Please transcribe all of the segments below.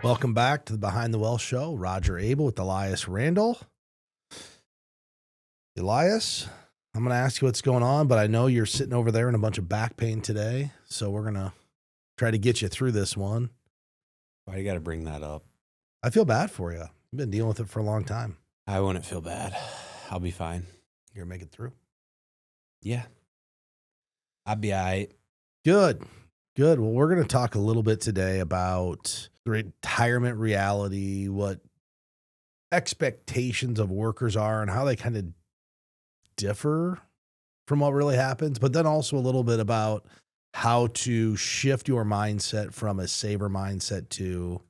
Welcome back to the Behind the Well show. Roger Abel with Elias Randall. Elias, I'm going to ask you what's going on, but I know you're sitting over there in a bunch of back pain today, so we're going to try to get you through this one. Why you got to bring that up? I feel bad for you. You've been dealing with it for a long time. I wouldn't feel bad. I'll be fine. You're going to make it through? Yeah. I'll be all right. Good. Well, we're going to talk a little bit today about the retirement reality, what expectations of workers are, and how they kind of differ from what really happens, but then also a little bit about how to shift your mindset from a saver mindset to,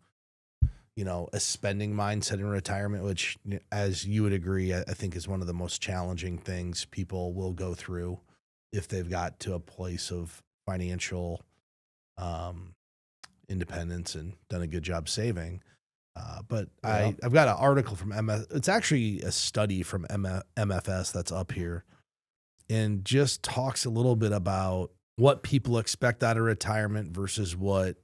a spending mindset in retirement, which, as you would agree, I think is one of the most challenging things people will go through if they've got to a place of financial independence and done a good job saving. But yeah. I've got an article from it's actually a study from MFS that's up here, and just talks a little bit about what people expect out of retirement versus what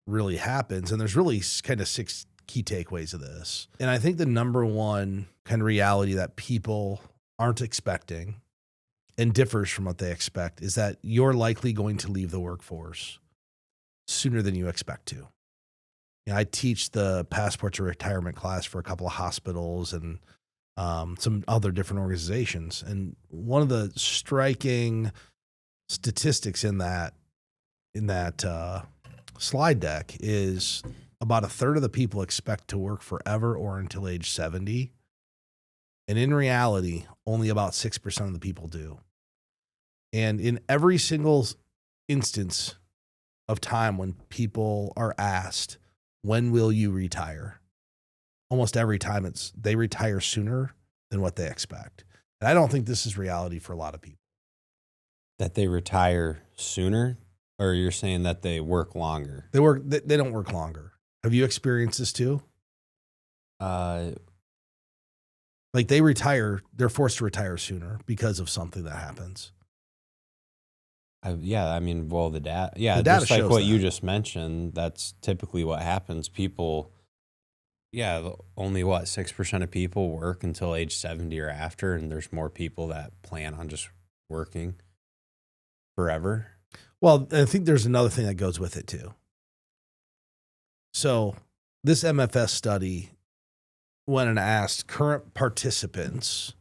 really happens. And there's really kind of 6 key takeaways of this. And I think the number one kind of reality that people aren't expecting and differs from what they expect is that you're likely going to leave the workforce sooner than you expect to. I teach the Passport to Retirement class for a couple of hospitals and some other different organizations. And one of the striking statistics in that slide deck is about a third of the people expect to work forever or until age 70. And in reality, only about 6% of the people do. And in every single instance of time when people are asked, when will you retire? Almost every time they retire sooner than what they expect. And I don't think this is reality for a lot of people. That they retire sooner, or you're saying that they work longer? They don't work longer. Have you experienced this too? Like they're forced to retire sooner because of something that happens. The data just like what you just mentioned, that's typically what happens. People, only 6% of people work until age 70 or after, and there's more people that plan on just working forever. Well, I think there's another thing that goes with it too. So this MFS study went and asked current participants,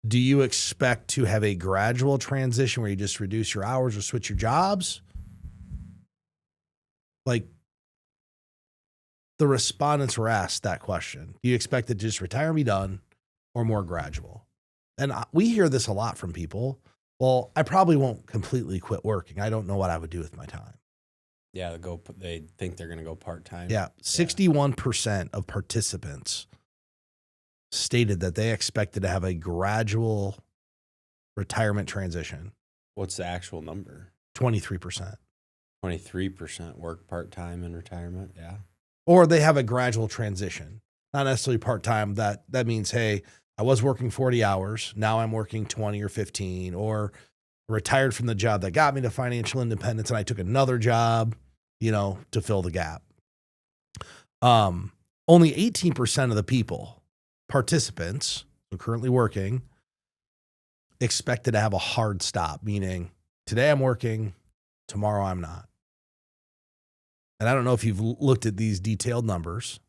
do you expect to have a gradual transition where you just reduce your hours or switch your jobs? Like, the respondents were asked that question. Do you expect it to just retire and be done, or more gradual? And we hear this a lot from people. Well, I probably won't completely quit working. I don't know what I would do with my time. Yeah, they think they're going to go part-time. Yeah, 61% of participants stated that they expected to have a gradual retirement transition. What's the actual number? 23%. 23% work part-time in retirement, yeah. Or they have a gradual transition, not necessarily part-time. That means, hey, I was working 40 hours. Now I'm working 20 or 15, or retired from the job that got me to financial independence, and I took another job, to fill the gap. Only 18% of the participants who are currently working, expected to have a hard stop, meaning today I'm working, tomorrow I'm not. And I don't know if you've looked at these detailed numbers.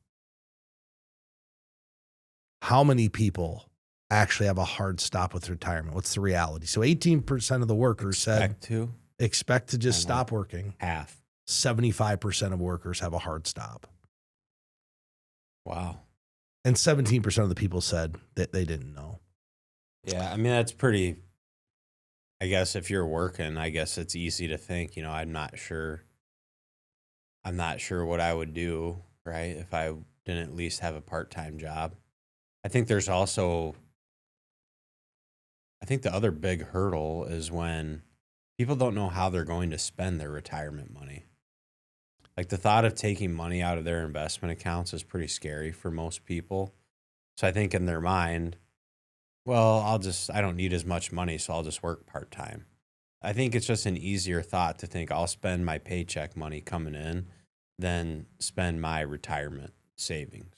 How many people actually have a hard stop with retirement? What's the reality? So 18% of the workers expect to just stop working. Half. 75% of workers have a hard stop. Wow. And 17% of the people said that they didn't know. Yeah, I mean, that's pretty, I guess if you're working, I guess it's easy to think, I'm not sure what I would do, right, if I didn't at least have a part-time job. I think the other big hurdle is when people don't know how they're going to spend their retirement money. Like, the thought of taking money out of their investment accounts is pretty scary for most people. So I think in their mind, well, I don't need as much money, so I'll just work part-time. I think it's just an easier thought to think I'll spend my paycheck money coming in than spend my retirement savings.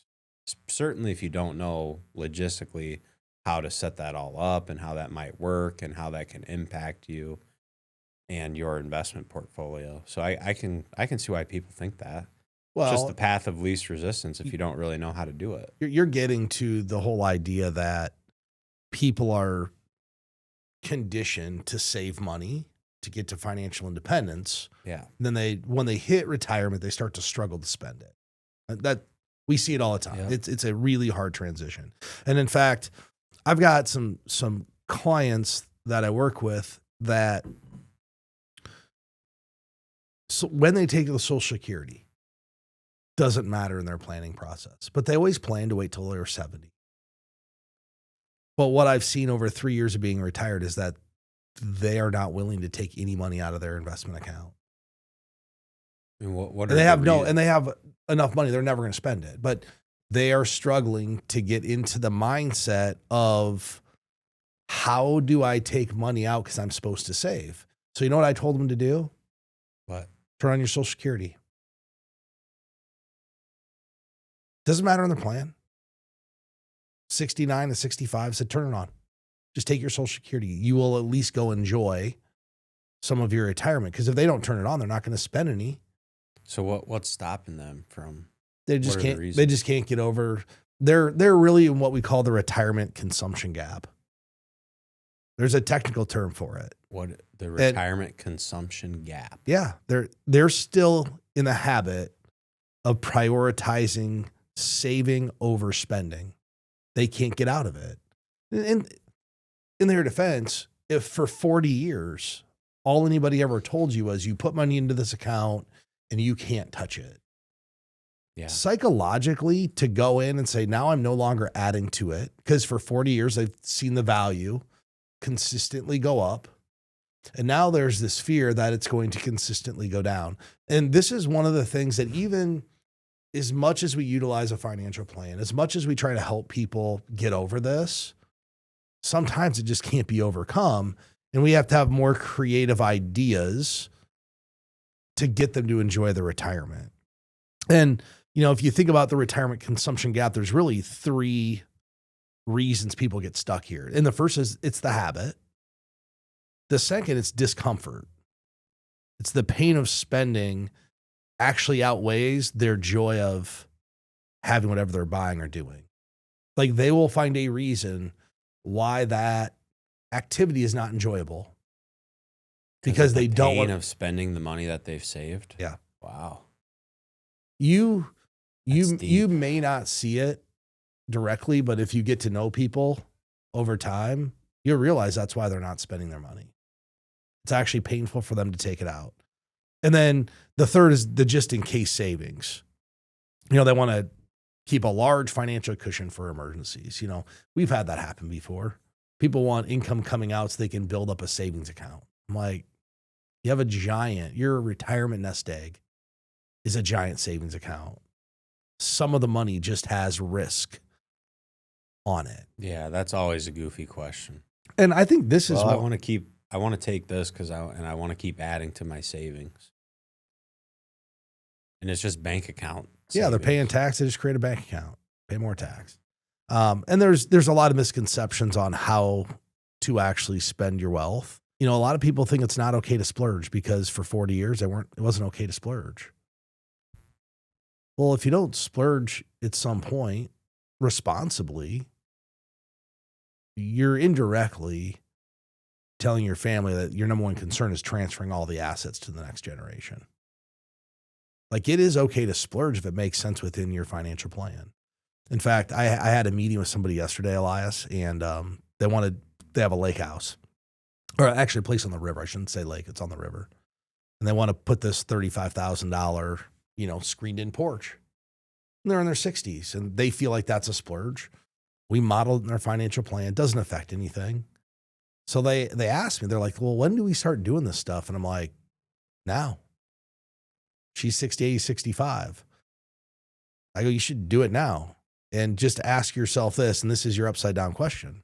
Certainly, if you don't know logistically how to set that all up and how that might work and how that can impact you and your investment portfolio. So I can see why people think that. It's just the Well, path of least resistance if you don't really know how to do it. you're getting to the whole idea that people are conditioned to save money to get to financial independence. Yeah. And then when they hit retirement, they start to struggle to spend it. That we see it all the time. Yep. It's a really hard transition. And in fact, I've got some clients that I work with that so when they take the Social Security, doesn't matter in their planning process, but they always plan to wait till they're 70. But what I've seen over 3 years of being retired is that they are not willing to take any money out of their investment account. And what And they have and they have enough money, they're never going to spend it, but they are struggling to get into the mindset of how do I take money out because I'm supposed to save? So you know what I told them to do? What? Turn on your Social Security. Doesn't matter on the plan. 69 to 65 said turn it on. Just take your Social Security. You will at least go enjoy some of your retirement because if they don't turn it on, they're not going to spend any. So what's stopping them from? They just can't. They just can't get over. They're really in what we call the retirement consumption gap. There's a technical term for it. What the retirement consumption gap? Yeah, they're still in the habit of prioritizing saving over spending. They can't get out of it. And in their defense, if for 40 years all anybody ever told you was you put money into this account and you can't touch it. Yeah. Psychologically, to go in and say, now I'm no longer adding to it, because for 40 years I've seen the value consistently go up. And now there's this fear that it's going to consistently go down. And this is one of the things that even as much as we utilize a financial plan, as much as we try to help people get over this, sometimes it just can't be overcome. And we have to have more creative ideas to get them to enjoy the retirement. And, you know, if you think about the retirement consumption gap, there's really 3 reasons people get stuck here. And the first is it's the habit. The second, it's discomfort. It's the pain of spending actually outweighs their joy of having whatever they're buying or doing. Like they will find a reason why that activity is not enjoyable because they don't want of spending the money that they've saved. Yeah. Wow. You may not see it directly, but if you get to know people over time, you'll realize that's why they're not spending their money. It's actually painful for them to take it out. And then the third is the just in case savings. You know, they want to keep a large financial cushion for emergencies. You know, we've had that happen before. People want income coming out so they can build up a savings account. I'm like, you have your retirement nest egg is a giant savings account. Some of the money just has risk on it. Yeah, that's always a goofy question. And I think this is what I want to take this because I want to keep adding to my savings. And it's just bank account savings. Yeah, they're paying tax. They just create a bank account, pay more tax. And there's a lot of misconceptions on how to actually spend your wealth. You know, a lot of people think it's not okay to splurge because for 40 years it wasn't okay to splurge. Well, if you don't splurge at some point responsibly, you're indirectly telling your family that your number one concern is transferring all the assets to the next generation. Like it is okay to splurge if it makes sense within your financial plan. In fact, I had a meeting with somebody yesterday, Elias, and they have a lake house, or actually a place on the river. I shouldn't say lake, it's on the river. And they want to put this $35,000, screened in porch. And they're in their 60s and they feel like that's a splurge. We modeled in their financial plan. It doesn't affect anything. So they asked me, they're like, well, when do we start doing this stuff? And I'm like, now. She's 68, 65. I go, you should do it now. And just ask yourself this, and this is your upside down question.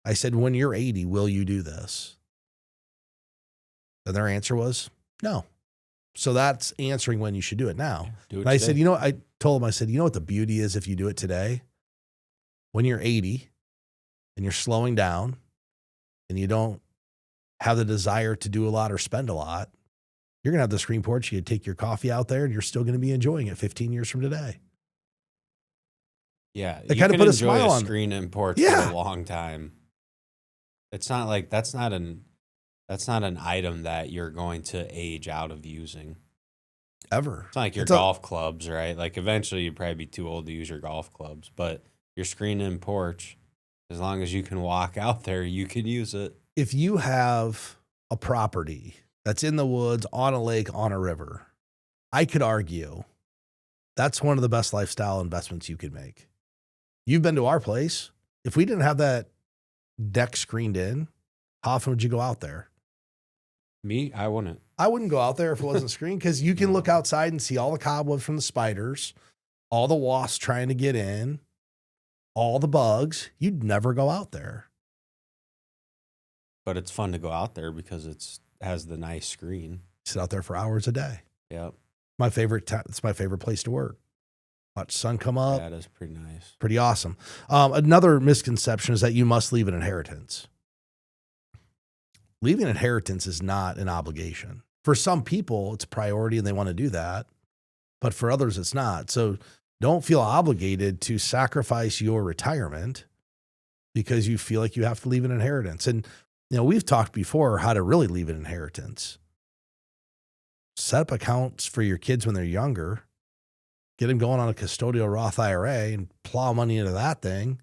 I said, when you're 80, will you do this? And their answer was, no. So that's answering when you should do it now. Yeah, do it And I said, today. I told him, I said, you know what the beauty is if you do it today? When you're 80 and you're slowing down and you don't have the desire to do a lot or spend a lot, you're going to have the screen porch. You take your coffee out there and you're still going to be enjoying it 15 years from today. Yeah, It you kind of can put a enjoy smile a on. screen and porch for Yeah. a long time. It's not like that's not an item that you're going to age out of using. Ever. It's not like your golf clubs, right? Like eventually you'd probably be too old to use your golf clubs, but your screen and porch, as long as you can walk out there, you can use it. If you have a property that's in the woods, on a lake, on a river, I could argue that's one of the best lifestyle investments you could make. You've been to our place. If we didn't have that deck screened in, how often would you go out there? Me, I wouldn't. I wouldn't go out there if it wasn't screened, because you can look outside and see all the cobwebs from the spiders, all the wasps trying to get in, all the bugs. You'd never go out there. But it's fun to go out there because it has the nice screen. Sit out there for hours a day. Yep. My favorite time. It's my favorite place to work. Watch the sun come up. That is pretty nice. Pretty awesome. Another misconception is that you must leave an inheritance. Leaving an inheritance is not an obligation. For some people, it's a priority and they want to do that. But for others, it's not. So don't feel obligated to sacrifice your retirement because you feel like you have to leave an inheritance. And, we've talked before how to really leave an inheritance. Set up accounts for your kids when they're younger. Get them going on a custodial Roth IRA and plow money into that thing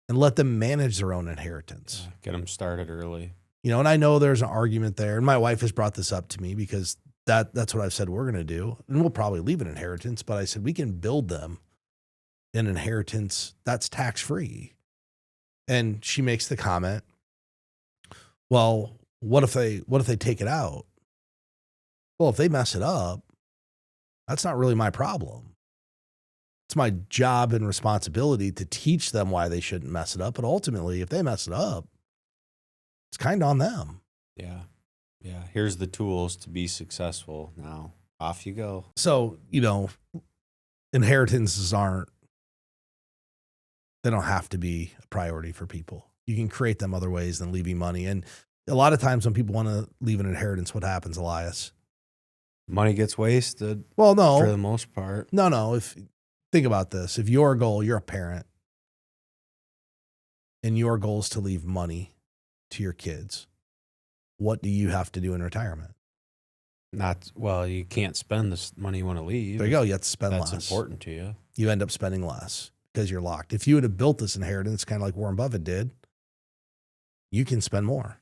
and let them manage their own inheritance. Yeah, get them started early. And I know there's an argument there. And my wife has brought this up to me because that's what I've said we're going to do. And we'll probably leave an inheritance. But I said we can build them an inheritance that's tax-free. And she makes the comment, well, what if they take it out? Well, if they mess it up, that's not really my problem. It's my job and responsibility to teach them why they shouldn't mess it up. But ultimately, if they mess it up, it's kind of on them. Yeah. Yeah. Here's the tools to be successful. Now, off you go. So, inheritances they don't have to be a priority for people. You can create them other ways than leaving money. And a lot of times when people want to leave an inheritance, what happens, Elias? Money gets wasted. Well, no. For the most part. No. Think about this. If your goal, you're a parent, and your goal is to leave money to your kids, what do you have to do in retirement? You can't spend this money you want to leave. There you go. You have to spend less. That's important to you. You end up spending less because you're locked. If you would have built this inheritance, kind of like Warren Buffett did, you can spend more.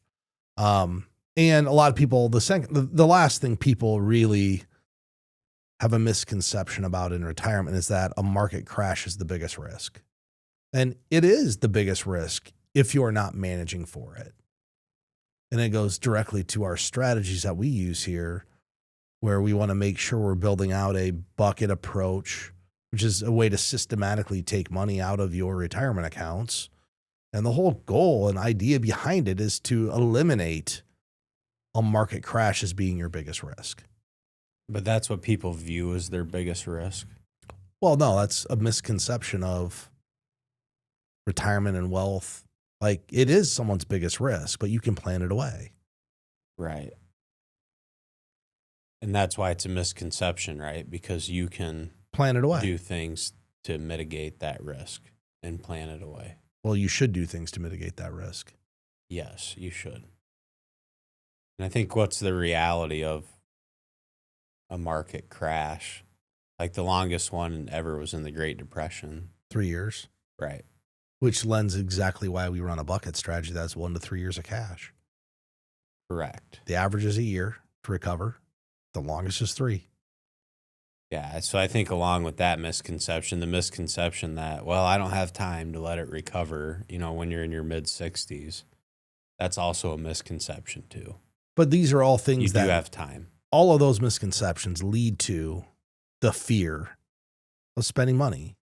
And a lot of people, the last thing people really have a misconception about in retirement is that a market crash is the biggest risk. And it is the biggest risk if you're not managing for it. And it goes directly to our strategies that we use here, where we want to make sure we're building out a bucket approach, which is a way to systematically take money out of your retirement accounts. And the whole goal and idea behind it is to eliminate a market crash as being your biggest risk. But that's what people view as their biggest risk. Well, no, that's a misconception of retirement and wealth. Like, it is someone's biggest risk, but you can plan it away. Right. And that's why it's a misconception, right? Because you can plan it away. Do things to mitigate that risk and plan it away. Well, you should do things to mitigate that risk. Yes, you should. And I think what's the reality of a market crash? Like the longest one ever was in the Great Depression. 3 years. Right. Which lends exactly why we run a bucket strategy that's 1 to 3 years of cash. Correct. The average is a year to recover. The longest is 3. Yeah. So I think along with that misconception, the misconception that, well, I don't have time to let it recover, when you're in your mid 60s, that's also a misconception too. But these are all things you that do have time. All of those misconceptions lead to the fear of spending money,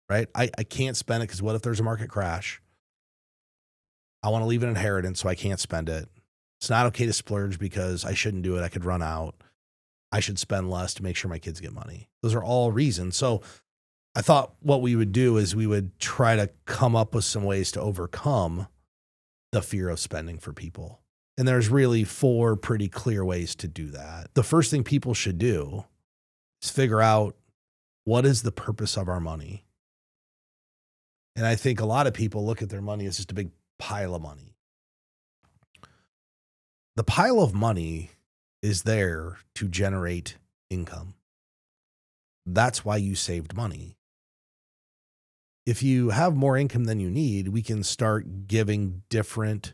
right? I can't spend it because what if there's a market crash? I want to leave an inheritance, so I can't spend it. It's not okay to splurge because I shouldn't do it. I could run out. I should spend less to make sure my kids get money. Those are all reasons. So I thought what we would do is we would try to come up with some ways to overcome the fear of spending for people. And there's really 4 pretty clear ways to do that. The first thing people should do is figure out, what is the purpose of our money? And I think a lot of people look at their money as just a big pile of money. The pile of money is there to generate income. That's why you saved money. If you have more income than you need, we can start giving different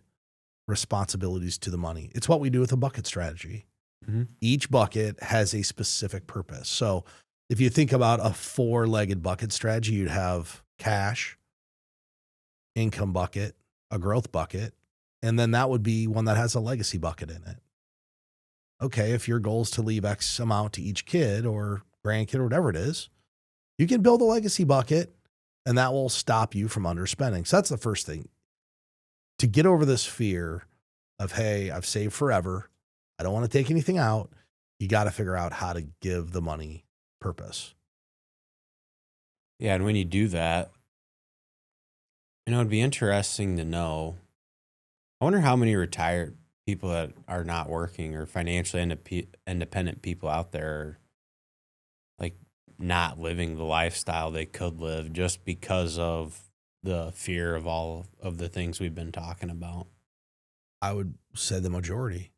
responsibilities to the money. It's what we do with a bucket strategy. Mm-hmm. Each bucket has a specific purpose. So if you think about a 4-legged bucket strategy, you'd have cash, income bucket, a growth bucket, and then that would be one that has a legacy bucket in it. Okay, if your goal is to leave X amount to each kid or grandkid or whatever it is, you can build a legacy bucket, and that will stop you from underspending. So that's the first thing. To get over this fear of, hey, I've saved forever, I don't want to take anything out, you got to figure out how to give the money purpose. Yeah, and when you do that, it'd be interesting to know. I wonder how many retired people that are not working or financially independent people out there are like not living the lifestyle they could live just because of the fear of all of the things we've been talking about. I would say the majority.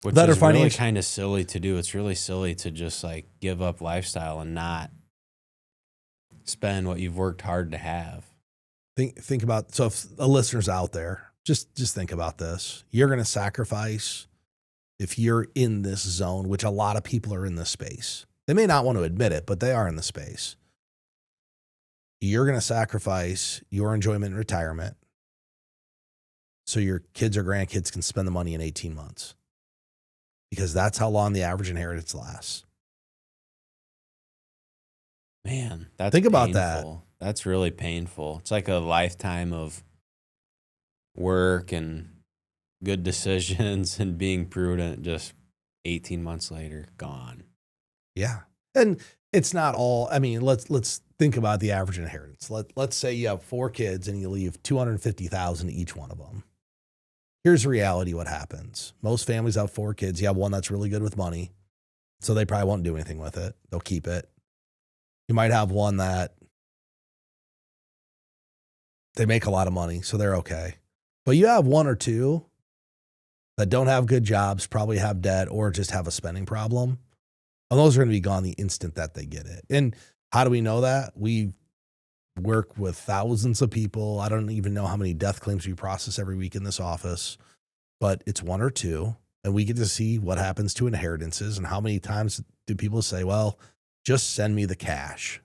Which is really kind of silly to do. It's really silly to just like give up lifestyle and not spend what you've worked hard to have. Think about, so if a listener's out there, just think about this. You're going to sacrifice, if you're in this zone, which a lot of people are in this space. They may not want to admit it, but they are in the space. You're going to sacrifice your enjoyment in retirement so your kids or grandkids can spend the money in 18 months. Because that's how long the average inheritance lasts. Man, that's think painful. About that. That's really painful. It's like a lifetime of work and good decisions and being prudent. Just 18 months later, gone. Yeah, and it's not all. I mean, let's think about the average inheritance. Let's say you have 4 kids and you leave $250,000 to each one of them. Here's the reality: what happens? Most families have 4 kids. You have one that's really good with money, so they probably won't do anything with it. They'll keep it. You might have one that they make a lot of money, so they're okay. But you have 1 or 2 that don't have good jobs, probably have debt, or just have a spending problem. And those are going to be gone the instant that they get it. And how do we know that? We work with thousands of people. I don't even know how many death claims we process every week in this office, but it's 1 or 2. And we get to see what happens to inheritances and how many times do people say, well, just send me the cash.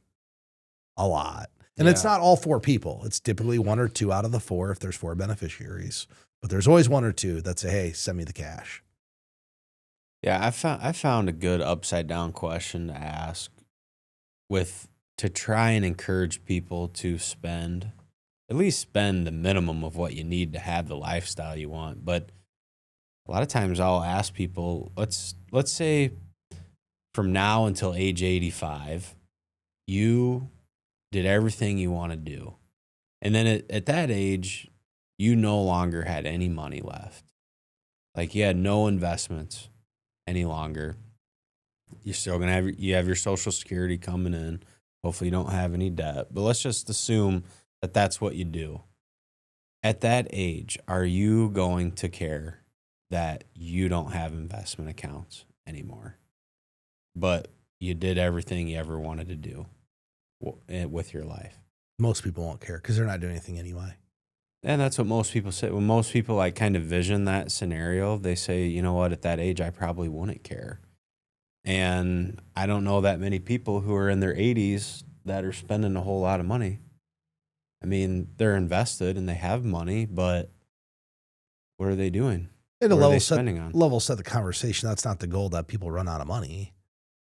A lot. And It's not all 4 people. It's typically 1 or 2 out of the 4 if there's 4 beneficiaries. But there's always 1 or 2 that say, hey, send me the cash. Yeah, I found a good upside down question to ask to try and encourage people to at least spend the minimum of what you need to have the lifestyle you want. But a lot of times I'll ask people, let's say from now until age 85, you did everything you want to do. And then at that age, you no longer had any money left. Like you had no investments any longer. You're still going to have your Social Security coming in. Hopefully you don't have any debt. But let's just assume that that's what you do. At that age, are you going to care that you don't have investment accounts anymore? But you did everything you ever wanted to do with your life. Most people won't care because they're not doing anything anyway. And that's what most people say. When most people like kind of vision that scenario, they say, you know what, at that age, I probably wouldn't care. And I don't know that many people who are in their 80s that are spending a whole lot of money. I mean, they're invested and they have money, but what are they doing? What are they spending on? Level set the conversation. That's not the goal that people run out of money.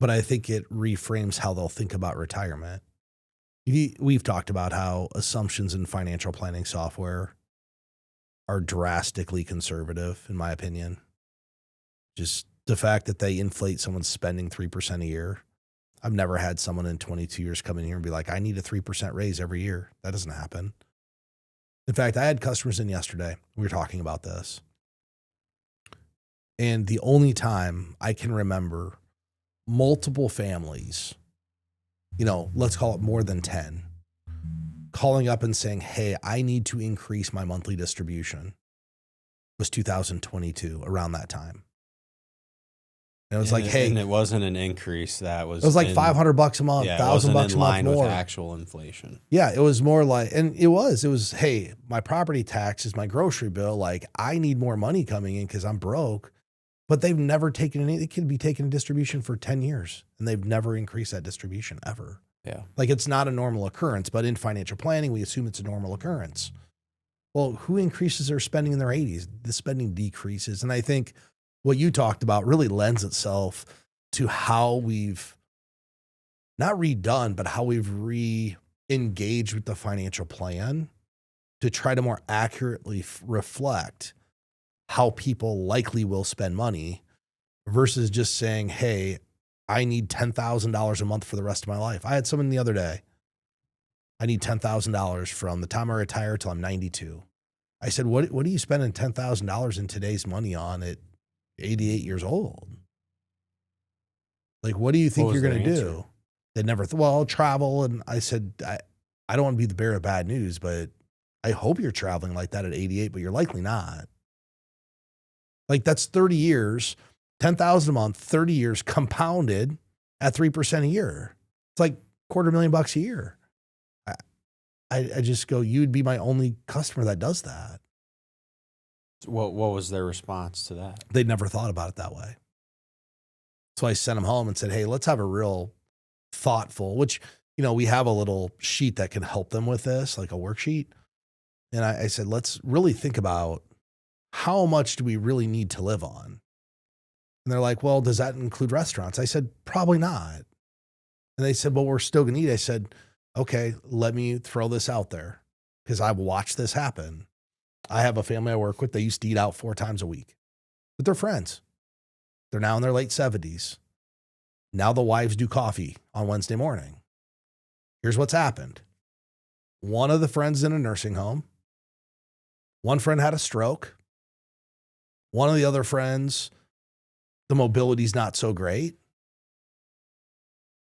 But I think it reframes how they'll think about retirement. We've talked about how assumptions in financial planning software are drastically conservative, in my opinion. Just The fact that they inflate someone's spending 3% a year. I've never had someone in 22 years come in here and be like, I need a 3% raise every year. That doesn't happen. In fact, I had customers in yesterday. We were talking about this. And the only time I can remember multiple families, let's call it more than 10, calling up and saying, hey, I need to increase my monthly distribution was 2022, around that time. And it was hey. And it wasn't an increase. It was like $500 a month, $1,000 a month more. Line with actual inflation. Yeah, it was more like, and it was, hey, my property taxes, my grocery bill, I need more money coming in because I'm broke. But they've never taken any, it could be taking a distribution for 10 years and they've never increased that distribution ever. Yeah. It's not a normal occurrence, but in financial planning, we assume it's a normal occurrence. Well, who increases their spending in their 80s? The spending decreases. And I think what you talked about really lends itself to how we've not redone, but how we've re-engaged with the financial plan to try to more accurately reflect how people likely will spend money versus just saying, hey, I need $10,000 a month for the rest of my life. I had someone the other day. I need $10,000 from the time I retire till I'm 92. I said, what are you spending $10,000 in today's money on at 88 years old? What do you think you're going to do? They never travel. And I said, I don't want to be the bearer of bad news, but I hope you're traveling like that at 88, but you're likely not. That's 30 years, 10,000 a month, 30 years compounded at 3% a year. It's $250,000 a year. I just go, you'd be my only customer that does that. What was their response to that? They'd never thought about it that way. So I sent them home and said, hey, let's have a real thoughtful, which, we have a little sheet that can help them with this, like a worksheet. And I said, let's really think about how much do we really need to live on? And they're like, well, does that include restaurants? I said, probably not. And they said, well, we're still going to eat. I said, okay, let me throw this out there because I've watched this happen. I have a family I work with. They used to eat out 4 times a week with their friends. They're now in their late 70s. Now the wives do coffee on Wednesday morning. Here's what's happened. One of the friends in a nursing home. One friend had a stroke. One of the other friends, the mobility's not so great.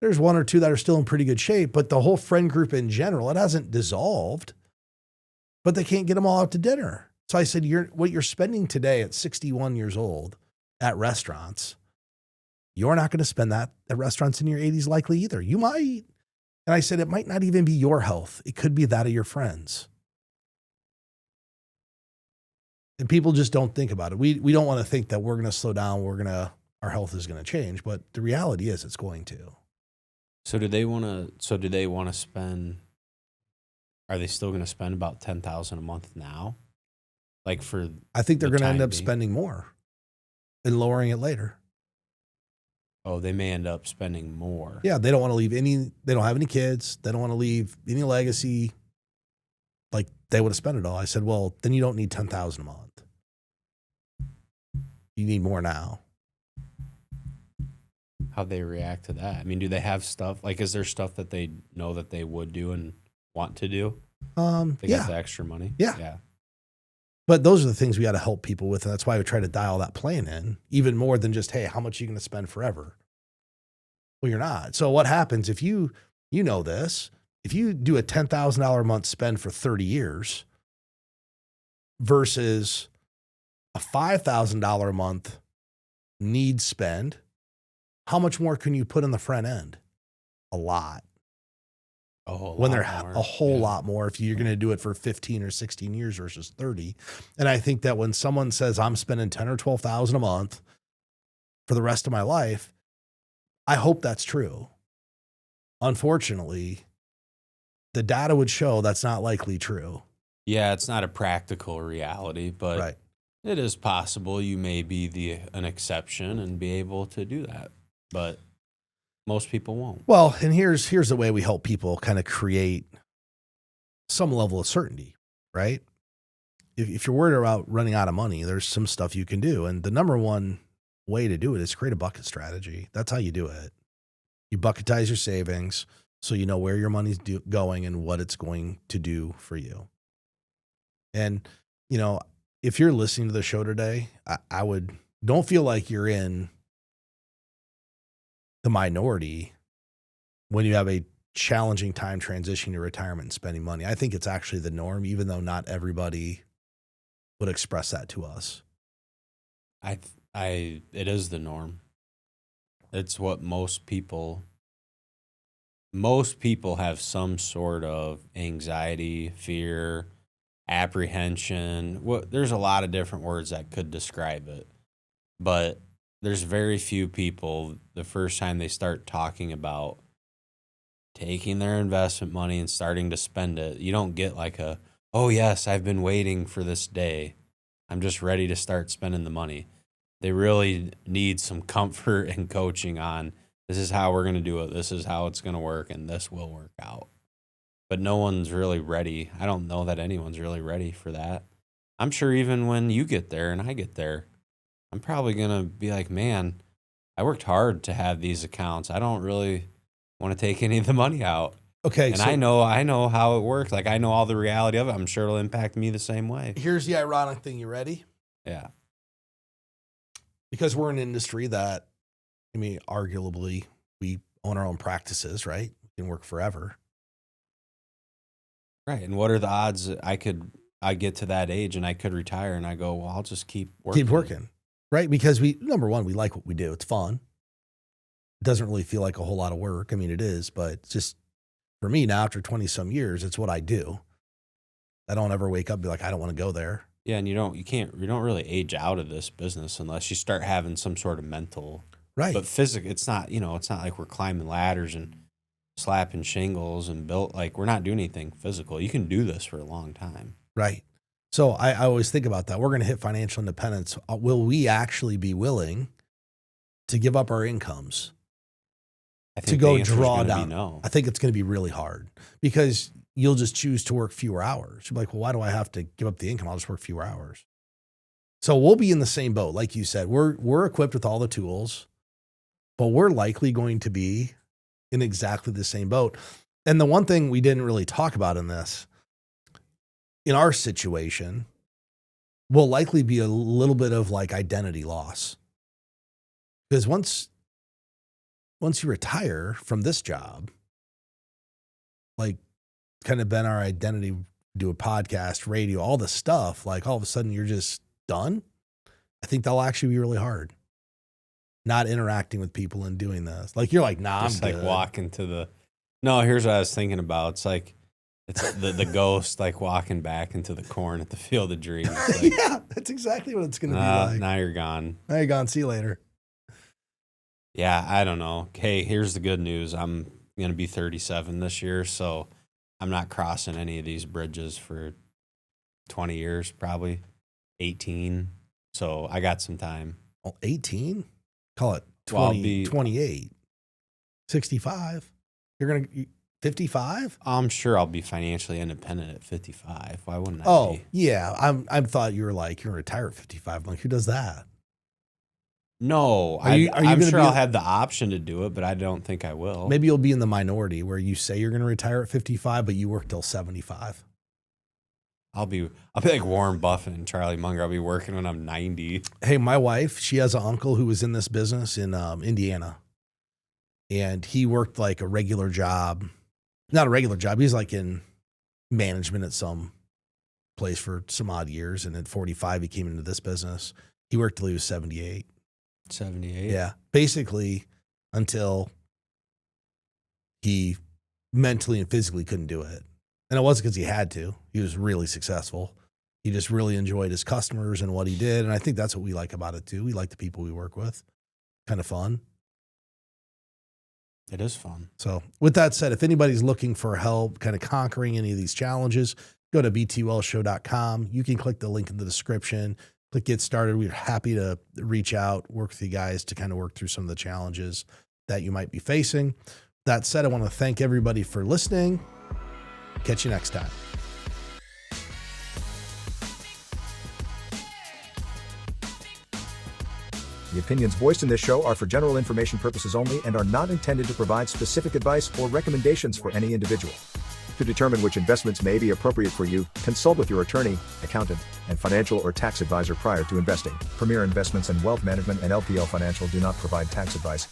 There's 1 or 2 that are still in pretty good shape, but the whole friend group in general, it hasn't dissolved, but they can't get them all out to dinner. So I said, what you're spending today at 61 years old at restaurants, you're not going to spend that at restaurants in your 80s likely either. You might. And I said, it might not even be your health. It could be that of your friends. And people just don't think about it. We don't want to think that we're going to slow down. Our health is going to change, but the reality is it's going to. So do they want to spend, are they still going to spend about $10,000 a month now? I think they're going to end up spending more and lowering it later. Oh, they may end up spending more. Yeah. They don't want to leave they don't have any kids. They don't want to leave any legacy. They would have spent it all. I said, well, then you don't need $10,000 a month. You need more now. How'd they react to that? I mean, do they have stuff? Is there stuff that they know that they would do and want to do? They got the extra money? Yeah. But those are the things we got to help people with. And that's why we try to dial that plan in even more than just, hey, how much are you going to spend forever? Well, you're not. So what happens if you know this, if you do a $10,000 a month spend for 30 years versus a $5,000 a month need spend, how much more can you put in the front end? A lot. A whole lot more if you're going to do it for 15 or 16 years versus 30. And I think that when someone says I'm spending 10 or 12,000 a month for the rest of my life, I hope that's true. Unfortunately, the data would show that's not likely true. Yeah, it's not a practical reality, but right. It is possible you may be an exception and be able to do that. But most people won't. Well, and here's the way we help people kind of create some level of certainty, right? If you're worried about running out of money, there's some stuff you can do. And the number one way to do it is create a bucket strategy. That's how you do it. You bucketize your savings so you know where your money's going and what it's going to do for you. And, you know, if you're listening to the show today, I would don't feel like you're in the minority when you have a challenging time transitioning to retirement and spending money. I think it's actually the norm, even though not everybody would express that to us. It is the norm. It's what most people have some sort of anxiety, fear, apprehension. There's a lot of different words that could describe it, but there's very few people, the first time they start talking about taking their investment money and starting to spend it, you don't get like oh yes, I've been waiting for this day. I'm just ready to start spending the money. They really need some comfort and coaching on, this is how we're going to do it. This is how it's going to work, and this will work out. But no one's really ready. I don't know that anyone's really ready for that. I'm sure even when you get there and I get there, I'm probably going to be like, man, I worked hard to have these accounts. I don't really want to take any of the money out. Okay. And so, I know how it works. Like, I know all the reality of it. I'm sure it'll impact me the same way. Here's the ironic thing. You ready? Yeah. Because we're an industry that, I mean, arguably we own our own practices, right? We can work forever. Right. And what are the odds that I get to that age and I could retire and I go, well, I'll just keep working. Keep working. Right? Because number one, we like what we do. It's fun. It doesn't really feel like a whole lot of work. I mean, it is, but it's just, for me now, after 20 some years, it's what I do. I don't ever wake up and be like, I don't want to go there. Yeah. And you don't really age out of this business unless you start having some sort of mental, right? But physical, it's not like we're climbing ladders and slapping shingles and we're not doing anything physical. You can do this for a long time. Right. So I always think about that. We're going to hit financial independence. Will we actually be willing to give up our incomes to go draw down? No. I think it's going to be really hard because you'll just choose to work fewer hours. You're like, well, why do I have to give up the income? I'll just work fewer hours. So we'll be in the same boat. Like you said, we're equipped with all the tools, but we're likely going to be in exactly the same boat. And the one thing we didn't really talk about in our situation, will likely be a little bit of like identity loss. Because once you retire from this job, like kind of been our identity, do a podcast, radio, all the stuff, like all of a sudden you're just done. I think that'll actually be really hard. Not interacting with people and doing this. Like you're like, nah, just I'm like good. Walking to no, here's what I was thinking about. It's like, it's the ghost like walking back into the corn at the Field of Dreams. Like, yeah, that's exactly what it's going to be like. Now you're gone. Now you're gone. See you later. Yeah, I don't know. Hey, here's the good news. I'm going to be 37 this year, so I'm not crossing any of these bridges for 20 years, probably 18. So I got some time. Oh, 18? Call it 20, 28, 65. You're going to 55? I'm sure I'll be financially independent at 55. Why wouldn't I be? Oh, yeah. I thought you were like, you're going to retire at 55. I'm like, who does that? No, I'm sure I'll have the option to do it, but I don't think I will. Maybe you'll be in the minority where you say you're going to retire at 55, but you work till 75. I'll be like Warren Buffett and Charlie Munger. I'll be working when I'm 90. Hey, my wife, she has an uncle who was in this business in Indiana, and he worked like a regular job. Not a regular job. He's like in management at some place for some odd years. And at 45, he came into this business. He worked till he was 78. 78? Yeah. Basically until he mentally and physically couldn't do it. And it wasn't because he had to. He was really successful. He just really enjoyed his customers and what he did. And I think that's what we like about it too. We like the people we work with. Kind of fun. It is fun. So with that said, if anybody's looking for help kind of conquering any of these challenges, go to btwellshow.com. You can click the link in the description, click get started. We're happy to reach out, work with you guys to kind of work through some of the challenges that you might be facing. That said, I want to thank everybody for listening. Catch you next time. The opinions voiced in this show are for general information purposes only and are not intended to provide specific advice or recommendations for any individual. To determine which investments may be appropriate for you, consult with your attorney, accountant, and financial or tax advisor prior to investing. Premier Investments and Wealth Management and LPL Financial do not provide tax advice.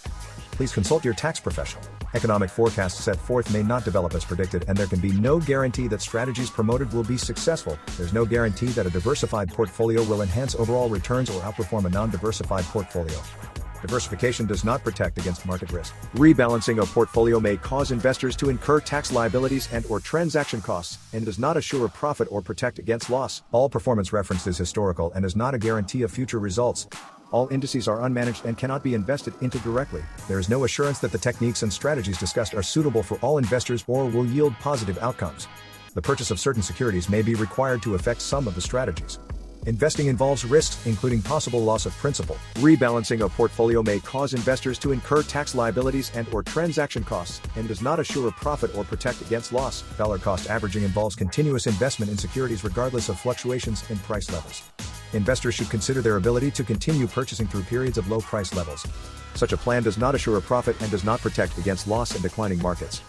Please consult your tax professional. Economic forecasts set forth may not develop as predicted, and there can be no guarantee that strategies promoted will be successful. There's no guarantee that a diversified portfolio will enhance overall returns or outperform a non-diversified portfolio. Diversification does not protect against market risk. Rebalancing a portfolio may cause investors to incur tax liabilities and/or transaction costs, and does not assure profit or protect against loss. All performance referenced is historical and is not a guarantee of future results. All indices are unmanaged and cannot be invested into directly. There is no assurance that the techniques and strategies discussed are suitable for all investors or will yield positive outcomes. The purchase of certain securities may be required to affect some of the strategies. Investing involves risks, including possible loss of principal. Rebalancing a portfolio may cause investors to incur tax liabilities and/or transaction costs, and does not assure profit or protect against loss. Dollar cost averaging involves continuous investment in securities regardless of fluctuations in price levels. Investors should consider their ability to continue purchasing through periods of low price levels. Such a plan does not assure a profit and does not protect against loss in declining markets.